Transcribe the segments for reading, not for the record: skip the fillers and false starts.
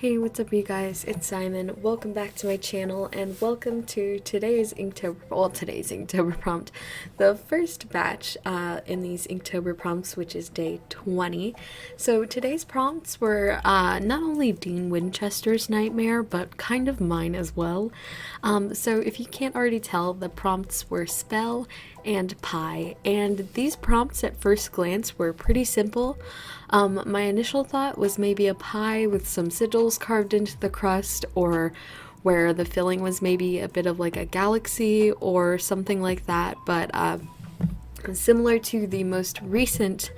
Hey, what's up you guys? It's Simon. Welcome back to my channel and welcome to today's Inktober prompt. The first batch in these Inktober prompts, which is day 20. So today's prompts were not only Dean Winchester's nightmare, but kind of mine as well. So if you can't already tell, the prompts were spell and pie, and these prompts at first glance were pretty simple. My initial thought was maybe a pie with some sigils carved into the crust, or where the filling was maybe a bit of like a galaxy or something like that, but similar to the most recent,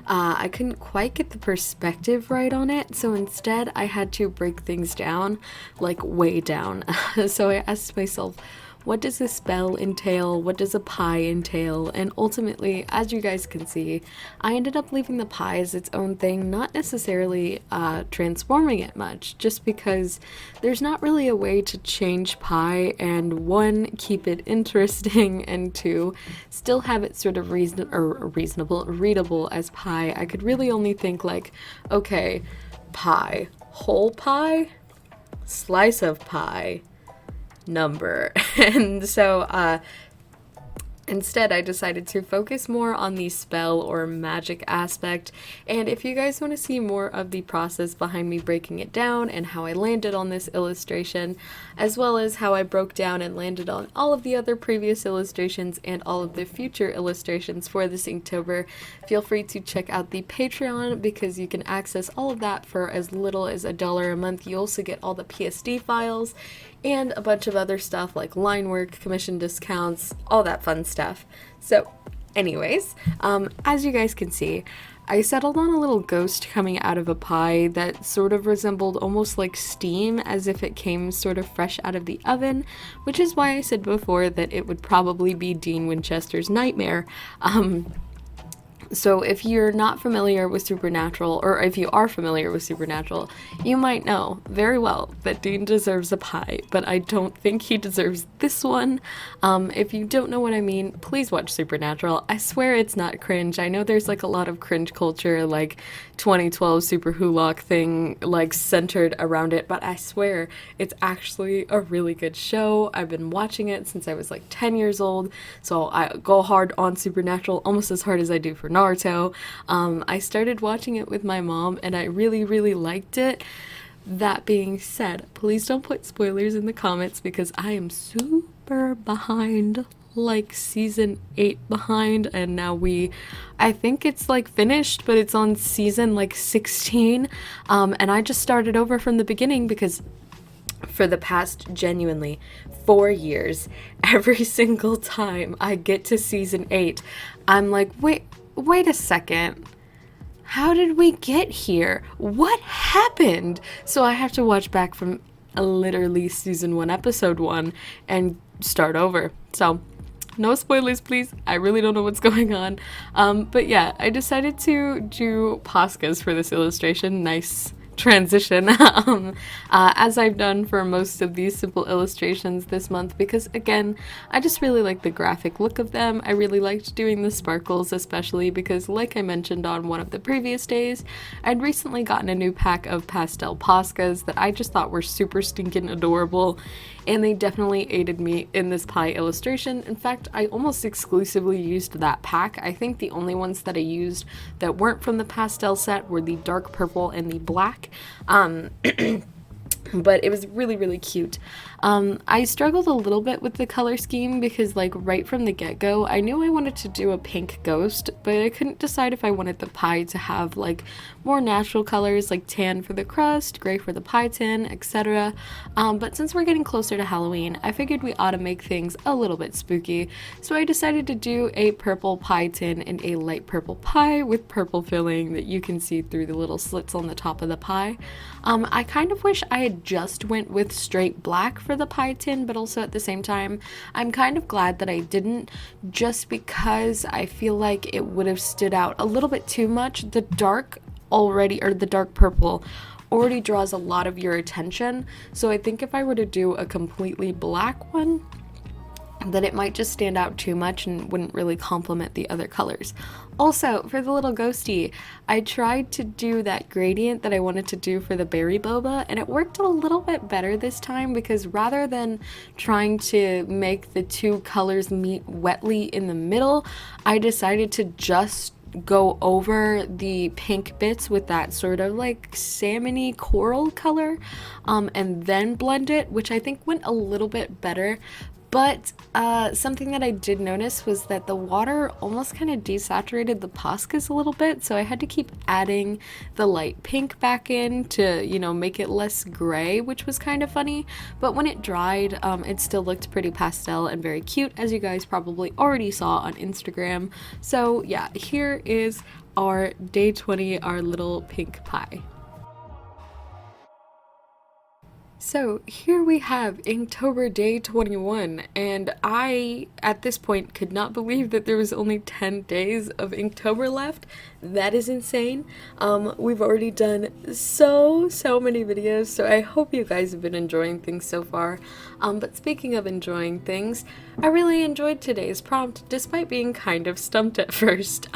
I couldn't quite get the perspective right on it, so instead I had to break things down, like way down. So I asked myself, what does a spell entail? What does a pie entail? And ultimately, as you guys can see, I ended up leaving the pie as its own thing, not necessarily transforming it much, just because there's not really a way to change pie and one, keep it interesting, and two, still have it sort of readable as pie. I could really only think like, okay, pie, whole pie, slice of pie, number. And so instead I decided to focus more on the spell or magic aspect, and if you guys want to see more of the process behind me breaking it down and how I landed on this illustration, as well as how I broke down and landed on all of the other previous illustrations and all of the future illustrations for this Inktober, feel free to check out the Patreon, because you can access all of that for as little as $1 a month. You also get all the PSD files and a bunch of other stuff like line work, commission discounts, all that fun stuff. So anyways, as you guys can see, I settled on a little ghost coming out of a pie that sort of resembled almost like steam, as if it came sort of fresh out of the oven, which is why I said before that it would probably be Dean Winchester's nightmare. So if you're not familiar with Supernatural, or if you are familiar with Supernatural, you might know very well that Dean deserves a pie, but I don't think he deserves this one. If you don't know what I mean, please watch Supernatural. I swear it's not cringe. I know there's like a lot of cringe culture, like 2012 Super Hulock thing, like centered around it, but I swear it's actually a really good show. I've been watching it since I was like 10 years old, so I go hard on Supernatural, almost as hard as I do for Naruto. I started watching it with my mom and I really liked it. That being said, please don't put spoilers in the comments because I am super behind, like season 8 behind, and now I think it's like finished, but it's on season like 16, and I just started over from the beginning because for the past genuinely 4 years, every single time I get to season 8, I'm like, wait a second. How did we get here? What happened? So I have to watch back from literally season 1, episode 1, and start over. So no spoilers, please. I really don't know what's going on. But yeah, I decided to do Poscas for this illustration. Nice transition, as I've done for most of these simple illustrations this month, because again, I just really like the graphic look of them. I really liked doing the sparkles, especially because, like I mentioned on one of the previous days, I'd recently gotten a new pack of pastel Poscas that I just thought were super stinking adorable, and they definitely aided me in this pie illustration. In fact, I almost exclusively used that pack. I think the only ones that I used that weren't from the pastel set were the dark purple and the black. But it was really cute. I struggled a little bit with the color scheme because, like, right from the get-go, I knew I wanted to do a pink ghost, but I couldn't decide if I wanted the pie to have, like, more natural colors, like tan for the crust, gray for the pie tin, etc. But since we're getting closer to Halloween, I figured we ought to make things a little bit spooky, so I decided to do a purple pie tin and a light purple pie with purple filling that you can see through the little slits on the top of the pie. I kind of wish I had just went with straight black for the pie tin, but also at the same time, I'm kind of glad that I didn't, just because I feel like it would have stood out a little bit too much. The dark purple already draws a lot of your attention, so I think if I were to do a completely black one, that it might just stand out too much and wouldn't really complement the other colors. Also, for the little ghosty, I tried to do that gradient that I wanted to do for the berry boba, and it worked a little bit better this time because rather than trying to make the two colors meet wetly in the middle, I decided to just go over the pink bits with that sort of like salmony coral color, and then blend it, which I think went a little bit better. But something that I did notice was that the water almost kind of desaturated the Poscas a little bit, so I had to keep adding the light pink back in to, you know, make it less gray, which was kind of funny. But when it dried, it still looked pretty pastel and very cute, as you guys probably already saw on Instagram. So yeah, here is our day 20, our little pink pie. So here we have Inktober day 21, and I, at this point, could not believe that there was only 10 days of Inktober left. That is insane. We've already done so many videos, so I hope you guys have been enjoying things so far. But speaking of enjoying things, I really enjoyed today's prompt, despite being kind of stumped at first.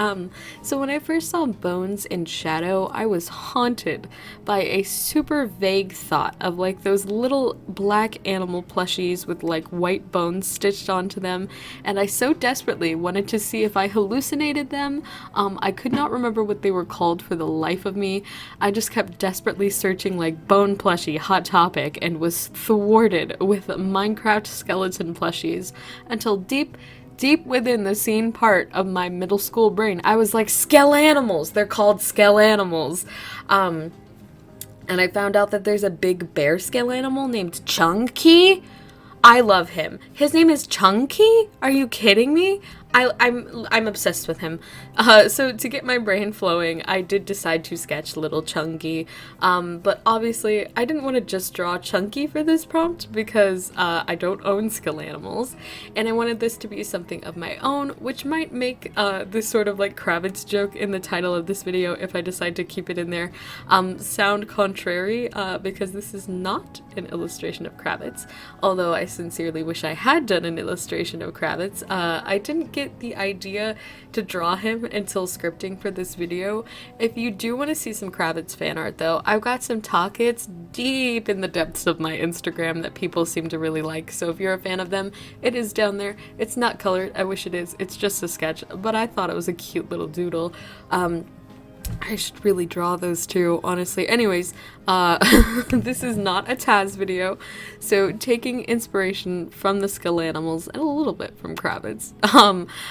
So when I first saw bones in shadow, I was haunted by a super vague thought of like those little black animal plushies with like white bones stitched onto them, and I so desperately wanted to see if I hallucinated them. I could not remember what they were called for the life of me. I just kept desperately searching like bone plushie, hot topic, and was thwarted with Minecraft skeleton plushies until deep within the scene part of my middle school brain, I was like, Skelanimals! They're called Skelanimals. And I found out that there's a big bear scale animal named Chunky. I love him. His name is Chunky? Are you kidding me? I'm obsessed with him. So to get my brain flowing, I did decide to sketch little Chunky. But obviously, I didn't want to just draw Chunky for this prompt because I don't own Skelanimals, and I wanted this to be something of my own, which might make this sort of like Kravitz joke in the title of this video, if I decide to keep it in there, sound contrary, because this is not an illustration of Kravitz, although I sincerely wish I had done an illustration of Kravitz. I didn't get the idea to draw him until scripting for this video. If you do want to see some Kravitz fan art though, I've got some talkits deep in the depths of my Instagram that people seem to really like, so if you're a fan of them, it is down there. It's not colored, I wish it is, it's just a sketch, but I thought it was a cute little doodle. I should really draw those too, honestly. Anyways, this is not a Taz video, so taking inspiration from the Skelanimals and a little bit from Kravitz,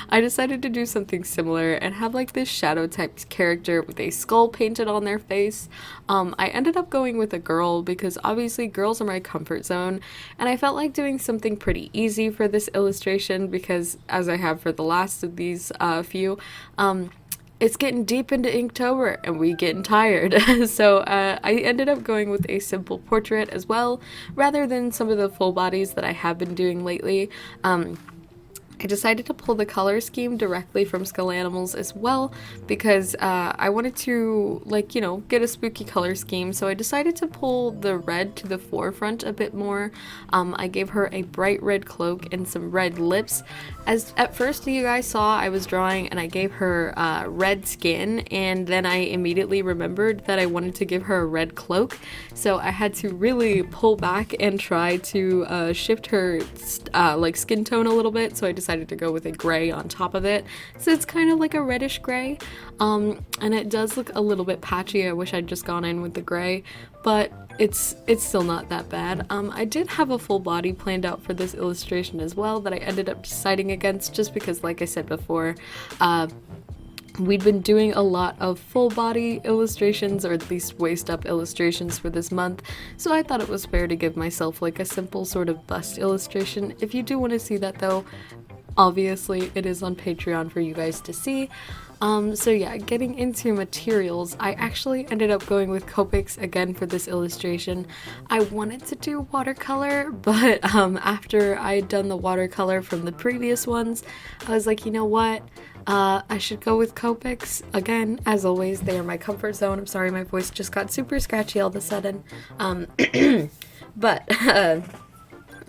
I decided to do something similar and have like this shadow type character with a skull painted on their face. I ended up going with a girl because obviously girls are my comfort zone, and I felt like doing something pretty easy for this illustration because, as I have for the last of these few, it's getting deep into Inktober and we getting tired. So I ended up going with a simple portrait as well, rather than some of the full bodies that I have been doing lately. I decided to pull the color scheme directly from Skelanimals as well because I wanted to, like, you know, get a spooky color scheme, so I decided to pull the red to the forefront a bit more. I gave her a bright red cloak and some red lips. As at first you guys saw, I was drawing and I gave her red skin, and then I immediately remembered that I wanted to give her a red cloak, so I had to really pull back and try to shift her like skin tone a little bit, so I decided to go with a gray on top of it, so it's kind of like a reddish gray, and it does look a little bit patchy. I wish I'd just gone in with the gray, but it's still not that bad. I did have a full body planned out for this illustration as well that I ended up deciding against just because, like I said before, we'd been doing a lot of full body illustrations, or at least waist up illustrations for this month, so I thought it was fair to give myself like a simple sort of bust illustration. If you do want to see that though, obviously it is on Patreon for you guys to see. So yeah, getting into materials, I actually ended up going with Copics again for this illustration. I wanted to do watercolor, but after I had done the watercolor from the previous ones, I was like, you know what? I should go with Copics. Again, as always, they are my comfort zone. I'm sorry, my voice just got super scratchy all of a sudden. But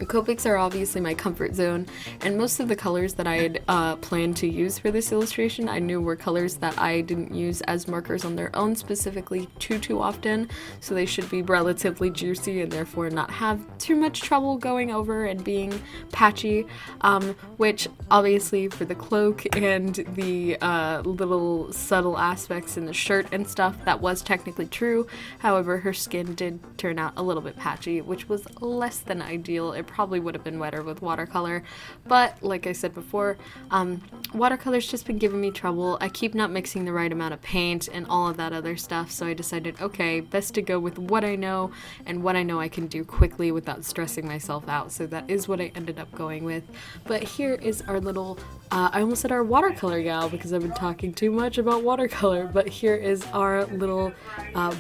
Copics are obviously my comfort zone, and most of the colors that I had planned to use for this illustration I knew were colors that I didn't use as markers on their own specifically too often, so they should be relatively juicy and therefore not have too much trouble going over and being patchy, which obviously for the cloak and the little subtle aspects in the shirt and stuff, that was technically true. However, her skin did turn out a little bit patchy, which was less than ideal. It probably would have been wetter with watercolor, but like I said before, watercolor's just been giving me trouble. I keep not mixing the right amount of paint and all of that other stuff, so I decided, okay, best to go with what I know and what I know I can do quickly without stressing myself out, so that is what I ended up going with. But here is our little, I almost said our watercolor gal because I've been talking too much about watercolor, but here is our little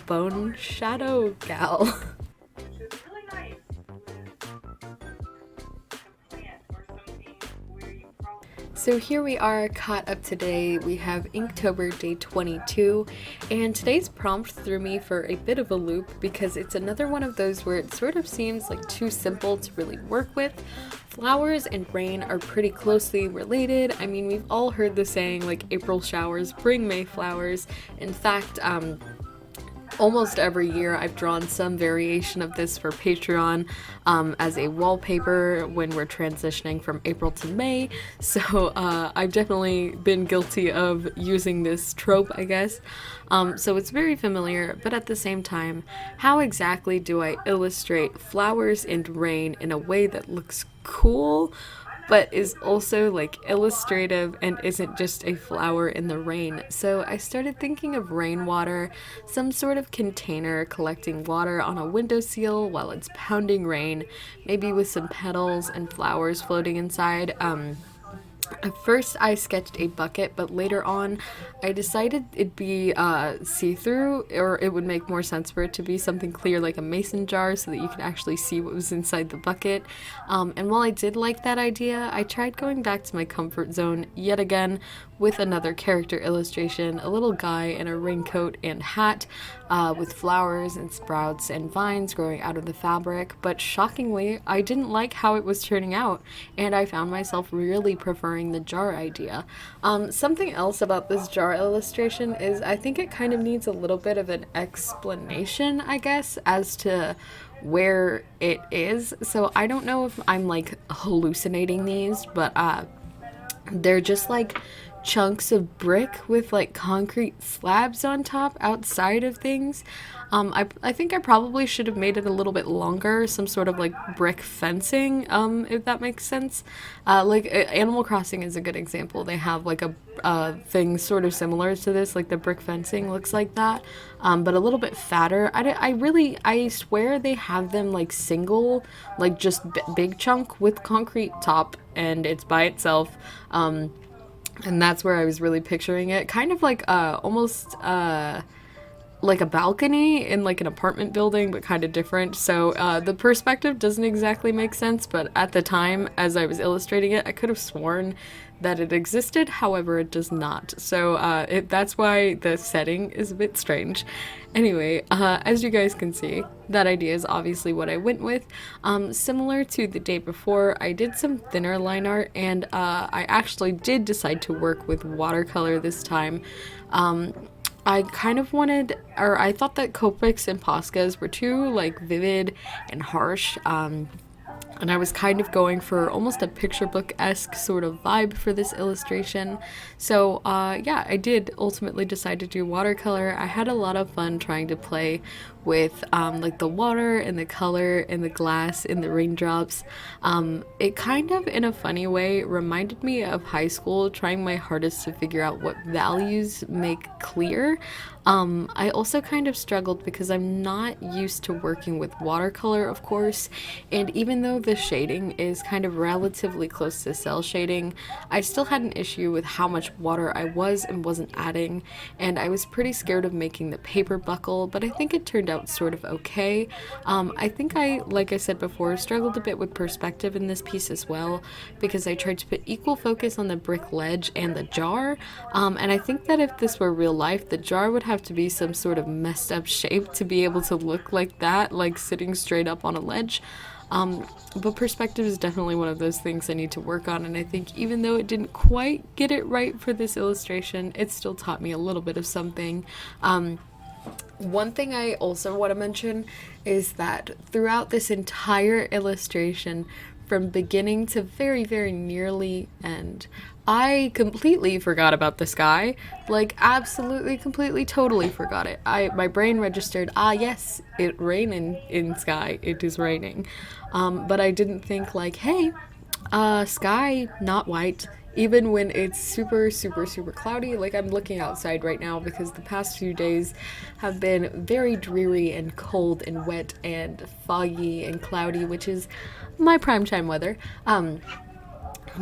bone shadow gal. So here we are caught up today. We have Inktober day 22, and today's prompt threw me for a bit of a loop because it's another one of those where it sort of seems like too simple to really work with. Flowers and rain are pretty closely related. I mean, we've all heard the saying like April showers bring May flowers. In fact, almost every year I've drawn some variation of this for Patreon as a wallpaper when we're transitioning from April to May, so I've definitely been guilty of using this trope, I guess. So it's very familiar, but at the same time, how exactly do I illustrate flowers and rain in a way that looks cool but is also like illustrative and isn't just a flower in the rain? So I started thinking of rainwater, some sort of container collecting water on a windowsill while it's pounding rain, maybe with some petals and flowers floating inside. At first I sketched a bucket, but later on I decided it'd be see-through, or it would make more sense for it to be something clear like a mason jar so that you could actually see what was inside the bucket. And while I did like that idea, I tried going back to my comfort zone yet again with another character illustration, a little guy in a raincoat and hat with flowers and sprouts and vines growing out of the fabric, but shockingly I didn't like how it was turning out, and I found myself really preferring the jar idea. Something else about this jar illustration is I think it kind of needs a little bit of an explanation, I guess, as to where it is. So I don't know if I'm like hallucinating these, but they're just like chunks of brick with like concrete slabs on top outside of things. I think I probably should have made it a little bit longer, some sort of like brick fencing, if that makes sense. Animal Crossing is a good example. They have like a thing sort of similar to this, like the brick fencing looks like that, but a little bit fatter. I swear they have them like single, like just big chunk with concrete top, and it's by itself. And that's where I was really picturing it, kind of like almost like a balcony in like an apartment building, but kind of different. So the perspective doesn't exactly make sense, but at the time as I was illustrating it, I could have sworn that it existed. However, it does not. So that's why the setting is a bit strange. Anyway, as you guys can see, that idea is obviously what I went with. Similar to the day before, I did some thinner line art, and I actually did decide to work with watercolor this time. I kind of wanted, or I thought that Copics and Poscas were too like vivid and harsh, and I was kind of going for almost a picture book-esque sort of vibe for this illustration. So yeah, I did ultimately decide to do watercolor. I had a lot of fun trying to play with like the water and the color and the glass and the raindrops. It kind of, in a funny way, reminded me of high school, trying my hardest to figure out what values make clear. I also kind of struggled because I'm not used to working with watercolor, of course, and even though the shading is kind of relatively close to cell shading, I still had an issue with how much water I was and wasn't adding, and I was pretty scared of making the paper buckle, but I think it turned out sort of okay. I think I, like I said before, struggled a bit with perspective in this piece as well, because I tried to put equal focus on the brick ledge and the jar, and I think that if this were real life, the jar would have to be some sort of messed up shape to be able to look like that, like sitting straight up on a ledge. But perspective is definitely one of those things I need to work on, and I think even though it didn't quite get it right for this illustration, it still taught me a little bit of something. One thing I also want to mention is that throughout this entire illustration, from beginning to very, very nearly end, I completely forgot about the sky. Like, absolutely, completely, totally forgot it. My brain registered, yes, it rain in sky. It is raining. But I didn't think like, hey, sky not white, even when it's super, super, super cloudy. Like, I'm looking outside right now because the past few days have been very dreary and cold and wet and foggy and cloudy, which is my primetime weather.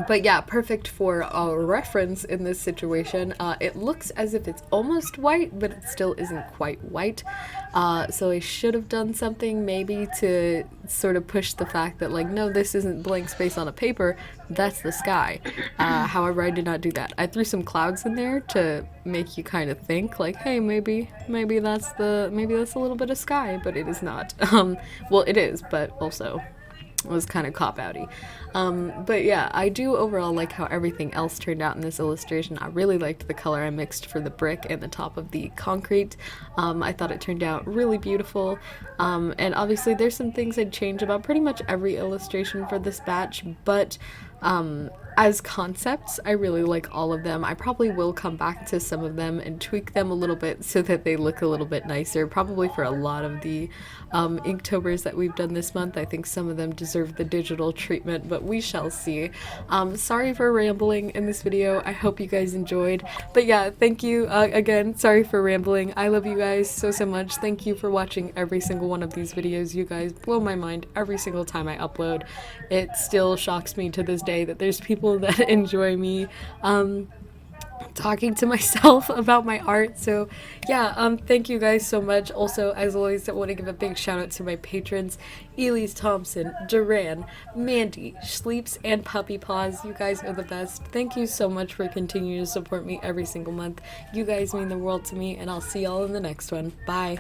But yeah, perfect for a reference in this situation. It looks as if it's almost white, but it still isn't quite white. So I should have done something maybe to sort of push the fact that, like, no, this isn't blank space on a paper, that's the sky. However, I did not do that. I threw some clouds in there to make you kind of think, like, hey, maybe that's a little bit of sky, but it is not. Well, it is, but also was kind of cop-outy. But yeah, I do overall like how everything else turned out in this illustration. I really liked the color I mixed for the brick and the top of the concrete. I thought it turned out really beautiful. And obviously there's some things I'd change about pretty much every illustration for this batch, but as concepts, I really like all of them. I probably will come back to some of them and tweak them a little bit so that they look a little bit nicer, probably for a lot of the Inktobers that we've done this month. I think some of them deserve the digital treatment, but we shall see. Sorry for rambling in this video. I hope you guys enjoyed. But yeah, thank you again. Sorry for rambling. I love you guys so much. Thank you for watching every single one of these videos. You guys blow my mind every single time I upload. It still shocks me to this day that there's people that enjoy me talking to myself about my art. So yeah, thank you guys so much. Also, as always, I want to give a big shout out to my patrons: Elise Thompson, Duran, Mandy, Sleeps, and Puppy Paws. You guys are the best. Thank you so much for continuing to support me every single month. You guys mean the world to me, and I'll see y'all in the next one. Bye.